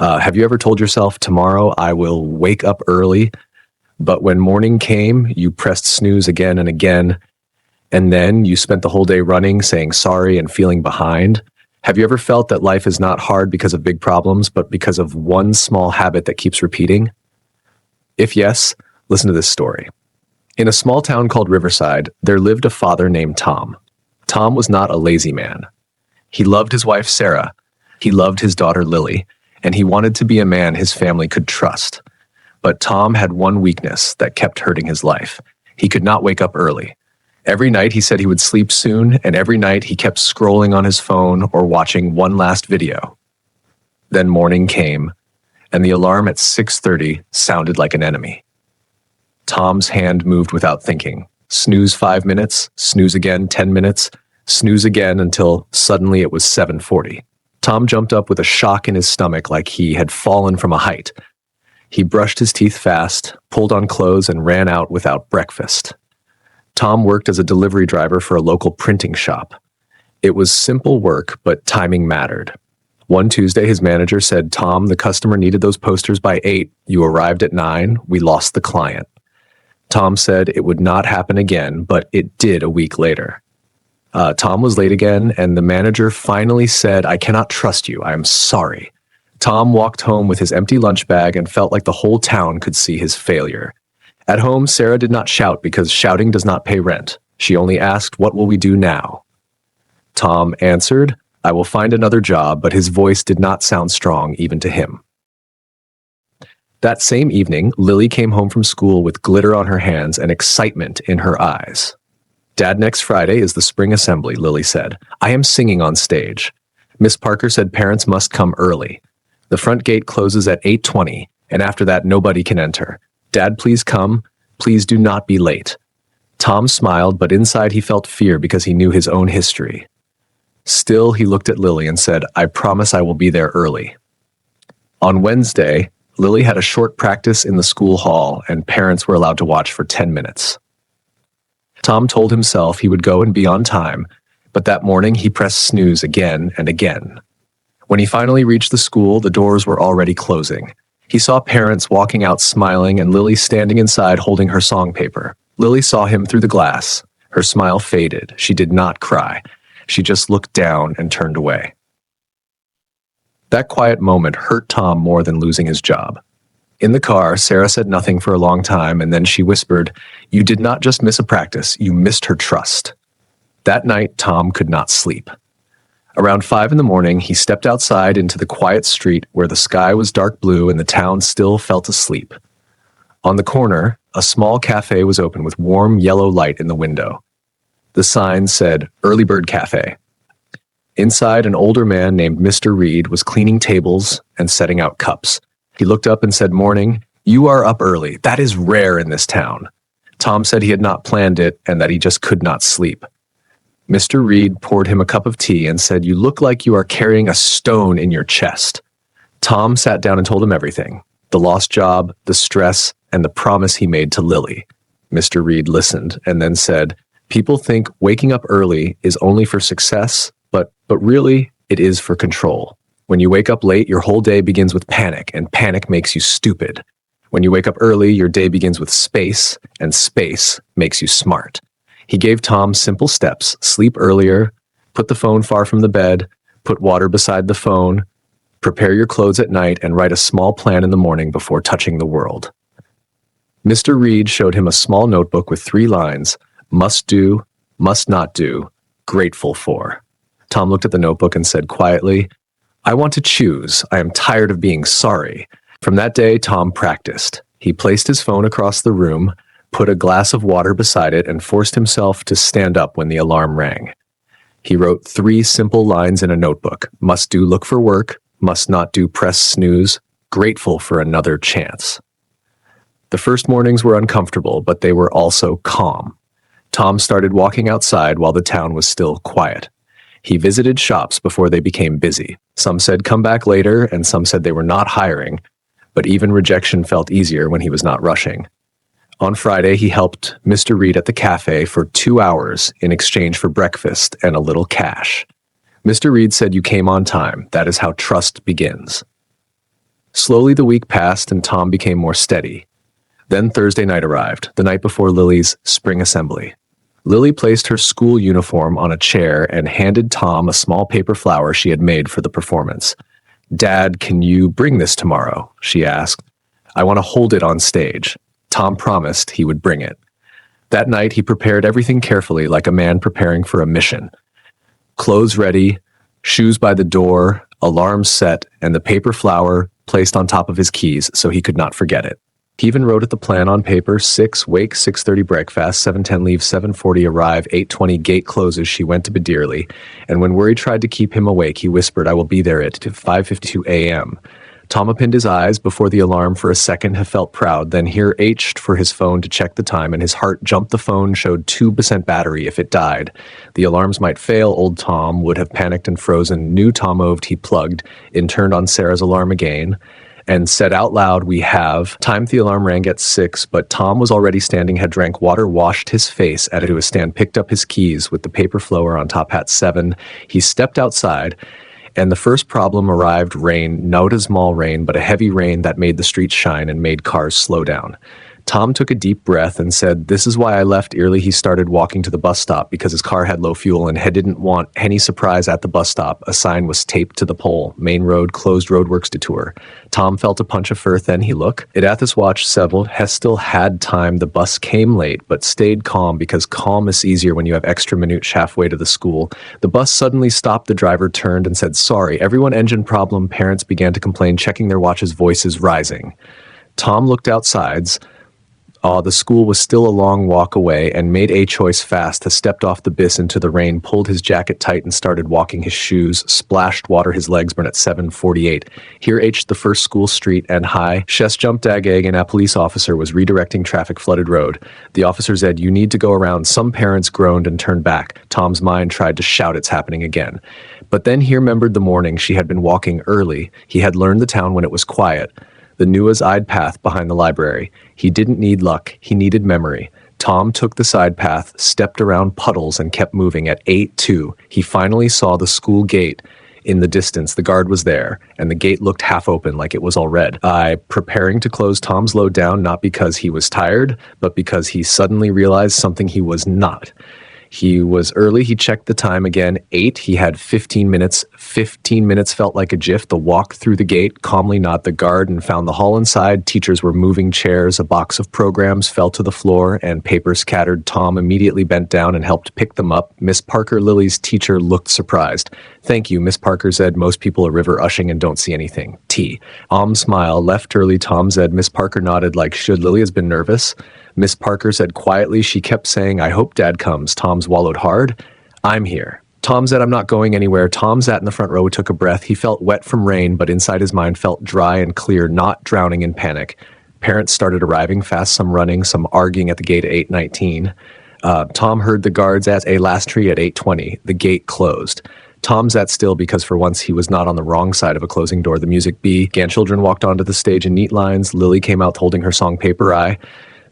Have you ever told yourself, tomorrow I will wake up early, but when morning came, you pressed snooze again and again, and then you spent the whole day running, saying sorry and feeling behind? Have you ever felt that life is not hard because of big problems, but because of one small habit that keeps repeating? If yes, listen to this story. In a small town called Riverside, there lived a father named Tom. Tom was not a lazy man. He loved his wife, Sarah. He loved his daughter, Lily, and he wanted to be a man his family could trust. But Tom had one weakness that kept hurting his life. He could not wake up early. Every night he said he would sleep soon, and every night he kept scrolling on his phone or watching one last video. Then morning came, and the alarm at 6:30 sounded like an enemy. Tom's hand moved without thinking. Snooze 5 minutes, snooze again 10 minutes, snooze again until suddenly it was 7:40. Tom jumped up with a shock in his stomach like he had fallen from a height. He brushed his teeth fast, pulled on clothes, and ran out without breakfast. Tom worked as a delivery driver for a local printing shop. It was simple work, but timing mattered. One Tuesday, his manager said, "Tom, the customer needed those posters by 8. You arrived at 9. We lost the client." Tom said it would not happen again, but it did a week later. Tom was late again, and the manager finally said, "I cannot trust you. I am sorry." Tom walked home with his empty lunch bag and felt like the whole town could see his failure. At home, Sarah did not shout because shouting does not pay rent. She only asked, "What will we do now?" Tom answered, "I will find another job," but his voice did not sound strong even to him. That same evening, Lily came home from school with glitter on her hands and excitement in her eyes. "Dad, next Friday is the spring assembly," Lily said. "I am singing on stage. Miss Parker said parents must come early. The front gate closes at 8:20, and after that nobody can enter. Dad, please come. Please do not be late." Tom smiled, but inside he felt fear because he knew his own history. Still, he looked at Lily and said, "I promise I will be there early." On Wednesday, Lily had a short practice in the school hall, and parents were allowed to watch for 10 minutes. Tom told himself he would go and be on time, but that morning he pressed snooze again and again. When he finally reached the school, the doors were already closing. He saw parents walking out smiling and Lily standing inside holding her song paper. Lily saw him through the glass. Her smile faded. She did not cry. She just looked down and turned away. That quiet moment hurt Tom more than losing his job. In the car, Sarah said nothing for a long time, and then she whispered, "You did not just miss a practice, you missed her trust." That night, Tom could not sleep. Around 5 in the morning, he stepped outside into the quiet street where the sky was dark blue and the town still felt asleep. On the corner, a small cafe was open with warm yellow light in the window. The sign said, "Early Bird Cafe." Inside, an older man named Mr. Reed was cleaning tables and setting out cups. He looked up and said, "Morning, you are up early. That is rare in this town." Tom said he had not planned it and that he just could not sleep. Mr. Reed poured him a cup of tea and said, "You look like you are carrying a stone in your chest." Tom sat down and told him everything: the lost job, the stress, and the promise he made to Lily. Mr. Reed listened and then said, "People think waking up early is only for success, but really, it is for control. When you wake up late, your whole day begins with panic, and panic makes you stupid. When you wake up early, your day begins with space, and space makes you smart." He gave Tom simple steps: sleep earlier, put the phone far from the bed, put water beside the phone, prepare your clothes at night, and write a small plan in the morning before touching the world. Mr. Reed showed him a small notebook with 3 lines: must do, must not do, grateful for. Tom looked at the notebook and said quietly, "I want to choose. I am tired of being sorry." From that day, Tom practiced. He placed his phone across the room, put a glass of water beside it, and forced himself to stand up when the alarm rang. He wrote 3 simple lines in a notebook: must do, look for work; must not do, press snooze; grateful for another chance. The first mornings were uncomfortable, but they were also calm. Tom started walking outside while the town was still quiet. He visited shops before they became busy. Some said come back later, and some said they were not hiring, but even rejection felt easier when he was not rushing. On Friday, he helped Mr. Reed at the cafe for 2 hours in exchange for breakfast and a little cash. Mr. Reed said, "You came on time. That is how trust begins." Slowly the week passed and Tom became more steady. Then Thursday night arrived, the night before Lily's spring assembly. Lily placed her school uniform on a chair and handed Tom a small paper flower she had made for the performance. "Dad, can you bring this tomorrow?" she asked. "I want to hold it on stage." Tom promised he would bring it. That night, he prepared everything carefully like a man preparing for a mission. Clothes ready, shoes by the door, alarm set, and the paper flower placed on top of his keys so he could not forget it. He even wrote at the plan on paper: 6 wake, 6:30 breakfast, 7:10 leave, 7:40 arrive, 8:20 gate closes. She went to bed dearly. And when worry tried to keep him awake, he whispered, "I will be there at 5:52 a.m. Tom opened his eyes before the alarm for a second. He felt proud, then here H'd for his phone to check the time, and his heart jumped. The phone showed 2% battery. If it died, the alarms might fail. Old Tom would have panicked and frozen. New Tom oved. He plugged in, turned on Sarah's alarm again, and said out loud, "We have." Time the alarm rang at 6, but Tom was already standing, had drank water, washed his face, added to his stand, picked up his keys with the paper flower on top. At 7, he stepped outside. And the first problem arrived: rain, not a small rain, but a heavy rain that made the streets shine and made cars slow down. Tom took a deep breath and said, "This is why I left early." He started walking to the bus stop because his car had low fuel and he didn't want any surprise at the bus stop. A sign was taped to the pole: "Main road, closed roadworks detour." Tom felt a punch of firth, then he looked. It at his watch several. He still had time. The bus came late, but stayed calm because calm is easier when you have extra minutes halfway to the school. The bus suddenly stopped. The driver turned and said, "Sorry, everyone, engine problem." Parents began to complain, checking their watches, voices rising. Tom looked outside. The school was still a long walk away and made a choice fast. He stepped off the bus into the rain, pulled his jacket tight and started walking. His shoes splashed water, his legs burned. At 7:48. Here H the first school street and high. Chest jumped agag and a police officer was redirecting traffic flooded road. The officer said, "You need to go around." Some parents groaned and turned back. Tom's mind tried to shout, "It's happening again." But then he remembered the morning she had been walking early. He had learned the town when it was quiet. The Noah's-eyed path behind the library. He didn't need luck, he needed memory. Tom took the side path, stepped around puddles, and kept moving. At 8:02, he finally saw the school gate in the distance. The guard was there, and the gate looked half open like it was all red. Preparing to close, Tom slowed down, not because he was tired, but because he suddenly realized something he was not. He was early. He checked the time again. 8. He had 15 minutes. 15 minutes felt like a jiff. The walk through the gate, calmly not the guard, and found the hall inside. Teachers were moving chairs. A box of programs fell to the floor and papers scattered. Tom immediately bent down and helped pick them up. Miss Parker, Lily's teacher, looked surprised. "Thank you," Miss Parker said. "Most people are river ushing and don't see anything." T. Smiled. "Left early," Tom said. Miss Parker nodded like should. Lily has been nervous. Miss Parker said quietly. She kept saying, "I hope Dad comes." Tom swallowed hard. "I'm here." Tom said, "I'm not going anywhere." Tom sat in the front row, took a breath. He felt wet from rain, but inside his mind felt dry and clear, not drowning in panic. Parents started arriving fast, some running, some arguing at the gate at 8:19. Tom heard the guards at a last tree at 8:20. The gate closed. Tom sat still because for once he was not on the wrong side of a closing door. The music began. Children walked onto the stage in neat lines. Lily came out holding her song Paper Eye.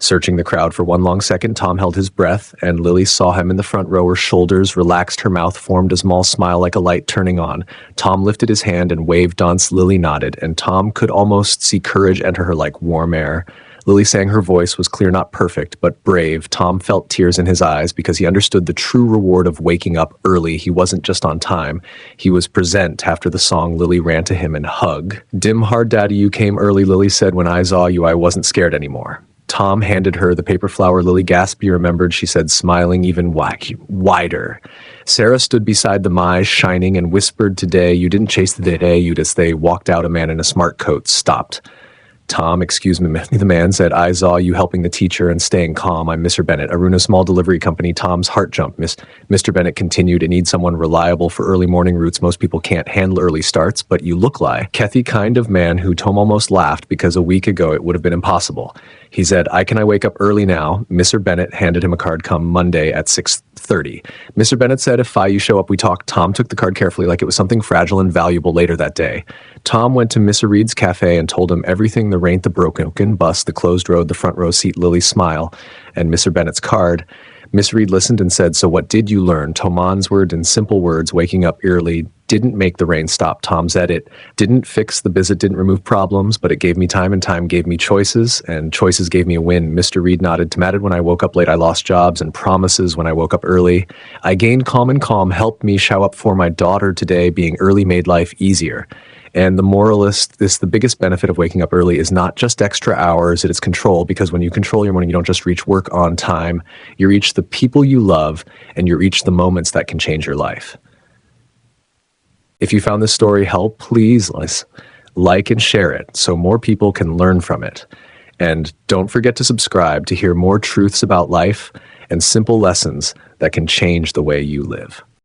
Searching the crowd for one long second, Tom held his breath, and Lily saw him in the front row. Her shoulders relaxed, her mouth formed a small smile like a light turning on. Tom lifted his hand and waved once. Lily nodded, and Tom could almost see courage enter her like warm air. Lily sang. Her voice was clear, not perfect, but brave. Tom felt tears in his eyes because he understood the true reward of waking up early. He wasn't just on time. He was present. After the song, Lily ran to him and hugged. "Dim hard daddy, you came early," Lily said. "When I saw you, I wasn't scared anymore." Tom handed her the paper flower. Lily gasped. "You remembered," she said, smiling even wider. Sarah stood beside them, eyes shining, and whispered, "Today, you didn't chase the day, you just." They walked out. A man in a smart coat stopped. "Tom, excuse me," the man said. "I saw you helping the teacher and staying calm. I'm Mr. Bennett, Aruna Small Delivery Company." Tom's heart jumped. Mr. Bennett continued, "It needs someone reliable for early morning routes. Most people can't handle early starts, but you look like Kathy, kind of man who." Tom almost laughed because a week ago it would have been impossible. He said, I wake up early now?" Mr. Bennett handed him a card. "Come Monday at 6:30. Mr. Bennett said, "If you show up, we talk." Tom took the card carefully like it was something fragile and valuable. Later that day, Tom went to Mr. Reed's cafe and told him everything: the rain, the broken bus, the closed road, the front row seat, Lily's smile, and Mr. Bennett's card. Miss Reed listened and said, "So what did you learn?" Tom answered in simple words, "Waking up early didn't make the rain stop." Tom said, "It didn't fix the biz, it didn't remove problems, but it gave me time, and time gave me choices, and choices gave me a win." Mr. Reed nodded. "Tom added, when I woke up late, I lost jobs and promises when I woke up early. I gained calm, and calm helped me show up for my daughter today. Being early made life easier." And the moralist, the biggest benefit of waking up early is not just extra hours, it is control, because when you control your morning, you don't just reach work on time, you reach the people you love, and you reach the moments that can change your life. If you found this story help, please like and share it so more people can learn from it. And don't forget to subscribe to hear more truths about life and simple lessons that can change the way you live.